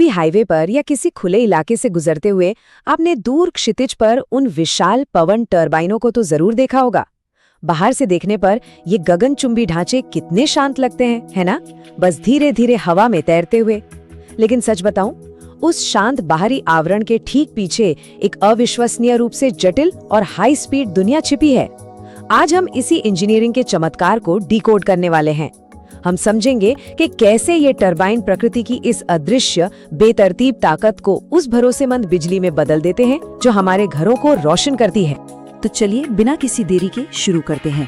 कभी हाईवे पर या किसी खुले इलाके से गुजरते हुए आपने दूर क्षितिज पर उन विशाल पवन टर्बाइनों को तो जरूर देखा होगा। बाहर से देखने पर ये गगनचुंबी ढांचे कितने शांत लगते हैं, है ना? बस धीरे धीरे हवा में तैरते हुए। लेकिन सच बताऊं, उस शांत बाहरी आवरण के ठीक पीछे एक अविश्वसनीय रूप से जटिल और हाई स्पीड दुनिया छिपी है। आज हम इसी इंजीनियरिंग के चमत्कार को डिकोड करने वाले हैं। हम समझेंगे कि कैसे ये टरबाइन प्रकृति की इस अदृश्य बेतरतीब ताकत को उस भरोसेमंद बिजली में बदल देते हैं जो हमारे घरों को रोशन करती है। तो चलिए बिना किसी देरी के शुरू करते हैं।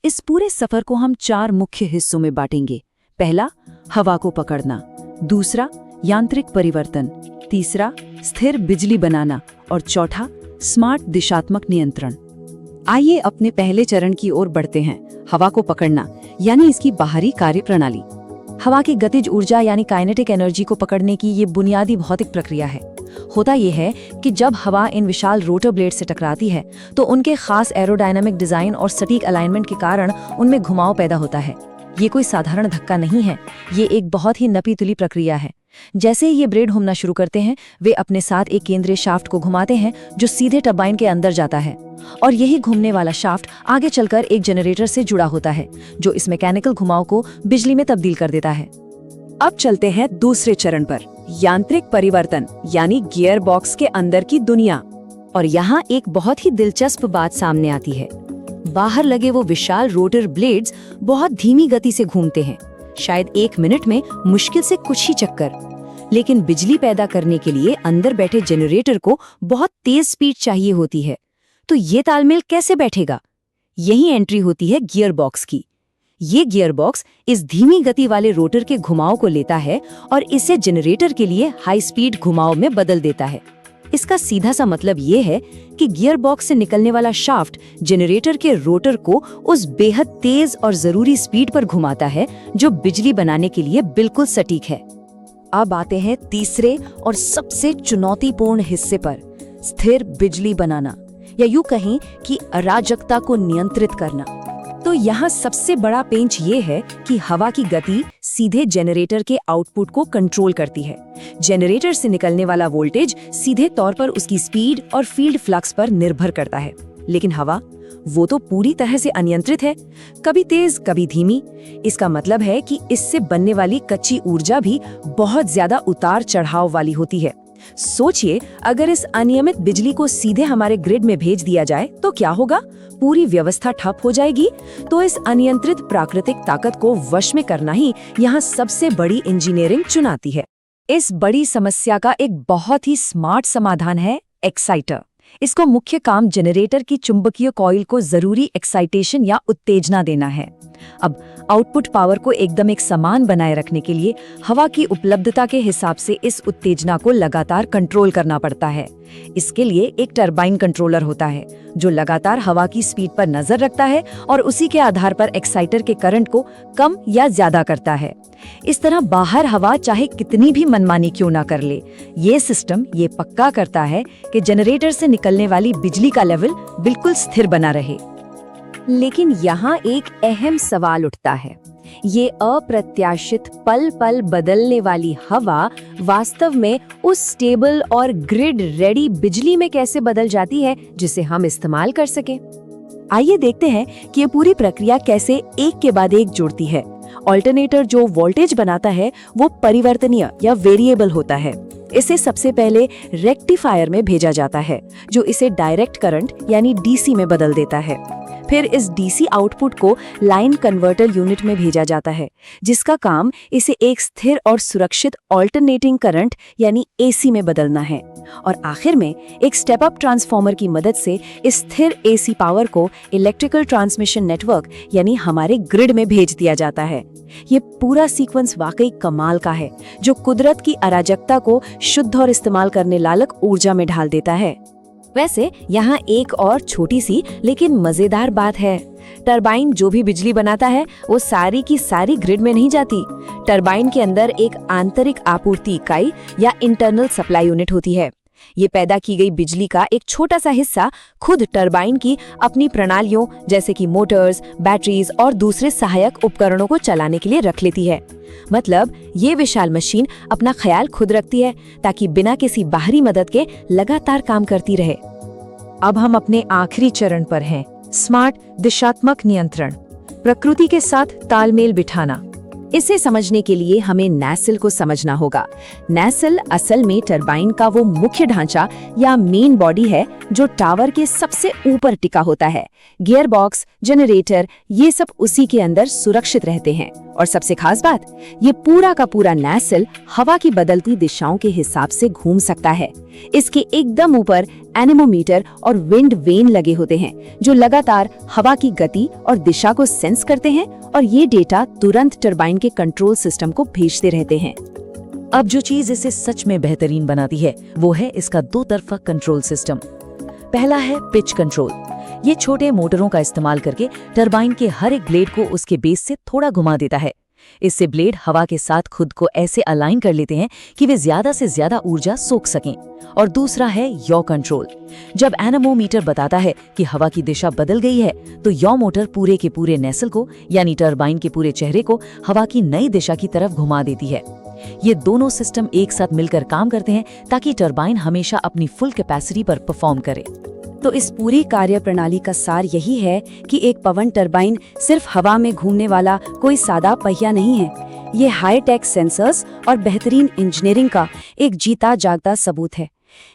इस पूरे सफर को हम 4 मुख्य हिस्सों में बांटेंगे। पहला, हवा को पकड़ना। दूसरा, यांत्रिक परिवर्तन। तीसरा, स्थिर बिजली बनाना। और चौथा, स्मार्ट दिशात्मक नियंत्रण। आइए अपने पहले चरण की ओर बढ़ते हैं, हवा को पकड़ना यानी इसकी बाहरी कार्यप्रणाली। हवा की गतिज ऊर्जा यानी काइनेटिक एनर्जी को पकड़ने की ये बुनियादी भौतिक प्रक्रिया है। होता यह है कि जब हवा इन विशाल रोटर ब्लेड से टकराती है तो उनके खास एरोडायनामिक डिजाइन और सटीक अलाइनमेंट के कारण उनमें घुमाव पैदा होता है। ये कोई साधारण धक्का नहीं है, ये एक बहुत ही नपी तुली प्रक्रिया है। जैसे ही ये ब्लेड घूमना शुरू करते हैं, वे अपने साथ एक केंद्रीय शाफ्ट को घुमाते हैं जो सीधे टरबाइन के अंदर जाता है, और यही घूमने वाला शाफ्ट आगे चलकर एक जनरेटर से जुड़ा होता है जो इस मैकेनिकल घुमाव को बिजली में तब्दील कर देता है। अब चलते हैं दूसरे चरण पर, यांत्रिक परिवर्तन यानी गियर बॉक्स के अंदर की दुनिया। और यहाँ एक बहुत ही दिलचस्प बात सामने आती है। बाहर लगे वो विशाल रोटर ब्लेड्स बहुत धीमी गति से घूमते हैं, शायद 1 मिनट में मुश्किल से कुछ ही चक्कर। लेकिन बिजली पैदा करने के लिए अंदर बैठे जनरेटर को बहुत तेज स्पीड चाहिए होती है। तो ये तालमेल कैसे बैठेगा? यही एंट्री होती है गियर बॉक्स की। ये गियर बॉक्स इस धीमी गति वाले रोटर के घुमाव को लेता है और इसे जनरेटर के लिए हाई स्पीड घुमाव में बदल देता है। इसका सीधा सा मतलब ये है कि गियर बॉक्स से निकलने वाला शाफ्ट जनरेटर के रोटर को उस बेहद तेज और जरूरी स्पीड पर घुमाता है जो बिजली बनाने के लिए बिल्कुल सटीक है। अब आते हैं तीसरे और सबसे चुनौतीपूर्ण हिस्से पर, स्थिर बिजली बनाना, या यूं कहें कि अराजकता को नियंत्रित करना। तो यहाँ सबसे बड़ा पेंच ये है कि हवा की गति सीधे जनरेटर के आउटपुट को कंट्रोल करती है। जनरेटर से निकलने वाला वोल्टेज सीधे तौर पर उसकी स्पीड और फील्ड फ्लक्स पर निर्भर करता है। लेकिन हवा, वो तो पूरी तरह से अनियंत्रित है, कभी तेज कभी धीमी। इसका मतलब है कि इससे बनने वाली कच्ची ऊर्जा भी बहुत ज्यादा उतार चढ़ाव वाली होती है। सोचिए, अगर इस अनियमित बिजली को सीधे हमारे ग्रिड में भेज दिया जाए तो क्या होगा? पूरी व्यवस्था ठप हो जाएगी। तो इस अनियंत्रित प्राकृतिक ताकत को वश में करना ही यहाँ सबसे बड़ी इंजीनियरिंग चुनौती है। इस बड़ी समस्या का एक बहुत ही स्मार्ट समाधान है एक्साइटर। इसको मुख्य काम जनरेटर की चुंबकीय कॉइल को जरूरी एक्साइटेशन या उत्तेजना देना है। अब आउटपुट पावर को एकदम एक समान बनाए रखने के लिए हवा की उपलब्धता के हिसाब से इस उत्तेजना को लगातार कंट्रोल करना पड़ता है। इसके लिए एक टरबाइन कंट्रोलर होता है जो लगातार हवा की स्पीड पर नजर रखता है और उसी के आधार पर एक्साइटर के करंट को कम या ज्यादा करता है। इस तरह बाहर हवा चाहे कितनी भी मनमानी क्यों ना कर ले, ये सिस्टम ये पक्का करता है कि जनरेटर से निकलने वाली बिजली का लेवल बिल्कुल स्थिर बना रहे। लेकिन यहाँ एक अहम सवाल उठता है, ये अप्रत्याशित पल पल बदलने वाली हवा वास्तव में उस स्टेबल और ग्रिड रेडी बिजली में कैसे बदल जाती है जिसे हम इस्तेमाल कर सकें? आइए देखते हैं कि ये पूरी प्रक्रिया कैसे एक के बाद एक जुड़ती है। ऑल्टरनेटर जो वोल्टेज बनाता है वो परिवर्तनीय या वेरिएबल होता है। इसे सबसे पहले रेक्टिफायर में भेजा जाता है जो इसे डायरेक्ट करंट यानी डीसी में बदल देता है। फिर इस डीसी आउटपुट को लाइन कन्वर्टर यूनिट में भेजा जाता है जिसका काम इसे एक स्थिर और सुरक्षित ऑल्टरनेटिंग करंट यानी एसी में बदलना है। और आखिर में एक स्टेप अप ट्रांसफार्मर की मदद से इस स्थिर एसी पावर को इलेक्ट्रिकल ट्रांसमिशन नेटवर्क यानी हमारे ग्रिड में भेज दिया जाता है। ये पूरा सीक्वेंस वाकई कमाल का है जो कुदरत की अराजकता को शुद्ध और इस्तेमाल करने लायक ऊर्जा में ढाल देता है। वैसे यहाँ एक और छोटी सी लेकिन मजेदार बात है। टरबाइन जो भी बिजली बनाता है वो सारी की सारी ग्रिड में नहीं जाती। टरबाइन के अंदर एक आंतरिक आपूर्ति इकाई या इंटरनल सप्लाई यूनिट होती है। ये पैदा की गई बिजली का एक छोटा सा हिस्सा खुद टरबाइन की अपनी प्रणालियों जैसे कि मोटर्स, बैटरीज और दूसरे सहायक उपकरणों को चलाने के लिए रख लेती है। मतलब ये विशाल मशीन अपना ख्याल खुद रखती है ताकि बिना किसी बाहरी मदद के लगातार काम करती रहे। अब हम अपने आखिरी चरण पर हैं, स्मार्ट दिशात्मक नियंत्रण, प्रकृति के साथ तालमेल बिठाना। इसे समझने के लिए हमें नैसल को समझना होगा। नैसल असल में टरबाइन का वो मुख्य ढांचा या मेन बॉडी है जो टावर के सबसे ऊपर टिका होता है। गियर बॉक्स, जनरेटर, ये सब उसी के अंदर सुरक्षित रहते हैं। और सबसे खास बात, ये पूरा का पूरा नैसल हवा की बदलती दिशाओं के हिसाब से घूम सकता है। इसके एकदम ऊपर एनेमोमीटर और विंड वेन लगे होते हैं जो लगातार हवा की गति और दिशा को सेंस करते हैं और ये डेटा तुरंत टरबाइन के कंट्रोल सिस्टम को भेजते रहते हैं। अब जो चीज इसे सच में बेहतरीन बनाती है वो है इसका दो तरफा कंट्रोल सिस्टम। पहला है पिच कंट्रोल। ये छोटे मोटरों का इस्तेमाल करके टरबाइन के हर एक ब्लेड को उसके बेस से थोड़ा घुमा देता है। इससे ब्लेड हवा के साथ खुद को ऐसे अलाइन कर लेते हैं कि वे ज्यादा से ज्यादा ऊर्जा सोख सकें। और दूसरा है यॉ कंट्रोल। जब एनेमोमीटर बताता है कि हवा की दिशा बदल गई है तो यॉ मोटर पूरे के पूरे नैसल को यानी टरबाइन के पूरे चेहरे को हवा की नई दिशा की तरफ घुमा देती है। ये दोनों सिस्टम एक साथ मिलकर काम करते हैं ताकि टरबाइन हमेशा अपनी फुल कैपेसिटी पर परफॉर्म करे। तो इस पूरी कार्यप्रणाली का सार यही है कि एक पवन टरबाइन सिर्फ हवा में घूमने वाला कोई सादा पहिया नहीं है। ये हाई टेक सेंसर्स और बेहतरीन इंजीनियरिंग का एक जीता जागता सबूत है।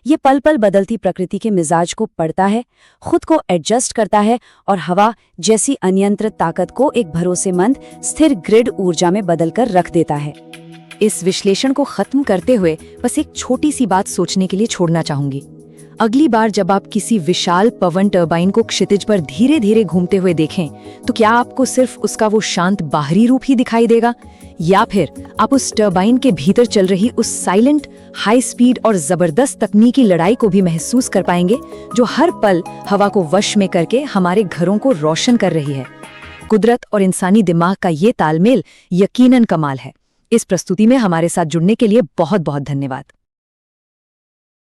ये पल पल बदलती प्रकृति के मिजाज को पढ़ता है, खुद को एडजस्ट करता है और हवा जैसी अनियंत्रित ताकत को एक भरोसेमंद स्थिर ग्रिड ऊर्जा में बदलकर रख देता है। इस विश्लेषण को खत्म करते हुए बस एक छोटी सी बात सोचने के लिए छोड़ना चाहूंगी। अगली बार जब आप किसी विशाल पवन टरबाइन को क्षितिज पर धीरे धीरे घूमते हुए देखें तो क्या आपको सिर्फ उसका वो शांत बाहरी रूप ही दिखाई देगा, या फिर आप उस टरबाइन के भीतर चल रही उस साइलेंट, हाई स्पीड और जबरदस्त तकनीकी लड़ाई को भी महसूस कर पाएंगे जो हर पल हवा को वश में करके हमारे घरों को रोशन कर रही है। कुदरत और इंसानी दिमाग का ये तालमेल यकीनन कमाल है। इस प्रस्तुति में हमारे साथ जुड़ने के लिए बहुत बहुत धन्यवाद।